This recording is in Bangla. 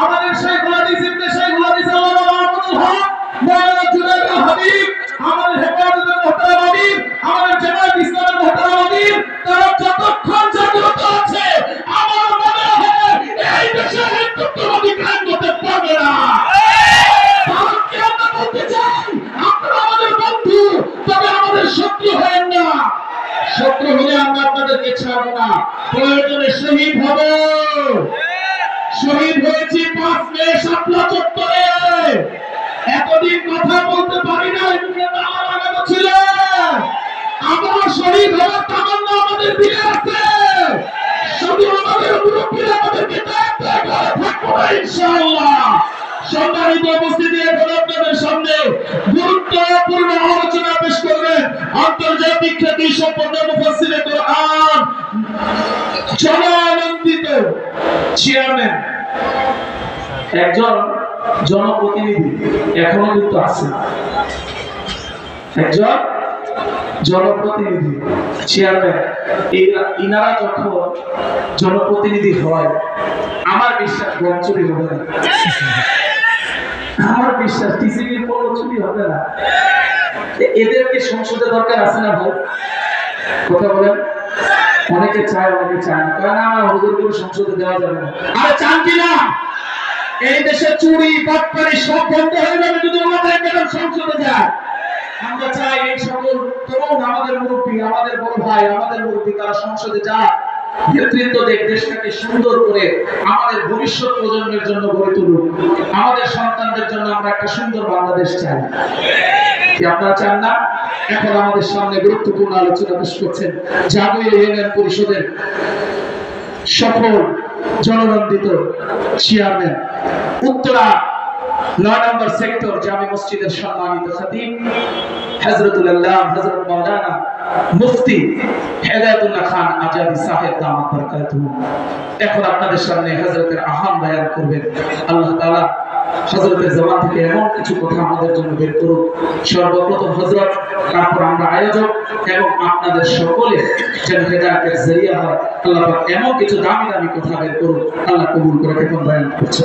আমাদের সেই গোলাদি সিদ্ধে সেই গোলাদি সাল্লাল্লাহু আলাইহি ওয়াসাল্লাম মাওলানা জুনাইদ হাবিব আমাদের হেফাজতের মুহতারাম আমির আমাদের জামাত ইসলামের মুহতারাম আমির তারা যতক্ষণ জাগ্রত আছে আমার মনে হয় এই দেশে হিন্দুত্ববাদী কায়েম করতে পারবে না। তাদেরকে আমরা বলতে চাই আপনারা আমাদের বন্ধু, তবে আমাদের শত্রু হবেন না। শত্রু হলে আমরা আপনাদেরকে ছাড়বো না, প্রয়োজনে শহীদ হব। শহীদ হয়েছি 5 মে শাপলা চত্বরে। এতদিন কথা বলতে পারি না, মুখে তালা লাগানো ছিল। আবার শহীদ হওয়ার তামান্না আমাদের দিলে আছে। শুধু আমাদের মুরব্বীরা আমাদেরকে দায়িত্ব করে থাকবো না ইনশাআল্লাহ। সম্মানিত উপস্থিতি, এখন আপনাদের সামনে গুরুত্বপূর্ণ আলোচনা পেশ করবেন আন্তর্জাতিক খ্যাতি সম্পন্ন মুফাসসিরে কোরআন জনানন্দিত চেয়ারম্যান, একজন জনপ্রতিনিধি, এখনো কিন্তু আছে, একজন জনপ্রতিনিধি চেয়ারম্যান। ইনারা যখন জনপ্রতিনিধি হয় আমার বিশ্বাস গম চুরি হবে না, আমার বিশ্বাস টিসিবির কোনো চুরি হবে না। এদেরকে সংসদে দরকার আছে না ভাই? কথা বলেন। অনেকে চায় অনেকে চায় না, কারণ আমার হুজুরকে সংসদে দেওয়া যাবে না। আরে চান কি না এই দেশে চুরি বাটপারি সব বন্ধ হয়ে যাবে যদি ওনাদের সংসদে যায়? আমরা চাই এই সকল তরুণ আমাদের মুরব্বী, আমাদের বড় ভাই, আমাদের মুরব্বী তারা সংসদে যায়, নেতৃত্ব দেখ, দেশটাকে সুন্দর করে আমাদের ভবিষ্যৎ প্রজন্মের জন্য গড়ে তুলুক। আমাদের সন্তানদের জন্য আমরা একটা সুন্দর বাংলাদেশ চাই। কি আপনারা চান না? এখন আমাদের সামনে গুরুত্বপূর্ণ আলোচনা পেশ করছেন জাতীয় ইউনিয়ন পরিষদের সফল জননন্দিত চেয়ারম্যান, উত্তরা 9 নম্বর সেক্টর জামি মসজিদের সম্মানিত খতিব হযরতুল আল্লাহ হযরত মাওলানা মুফতি হেদায়েতুল্লাহ খান আজাদি সাহেব দামাত বরকাতুহু। এখন আপনাদের সামনে হযরতের আহম বয়ান করবেন। আল্লাহ তাআলা হযরতের জবান থেকে এমন কিছু কথা আমাদের জন্য বের করুক। সর্বপ্রথম হযরত, তারপর আমরা আয়োজক এবং আপনাদের সকলে যেন হেদায়েতের জরিয়া হয়। আল্লাহ পাক এমন কিছু দামি দামি কথা বের করুক। আল্লাহ কবুল করে। এখন বয়ান করছে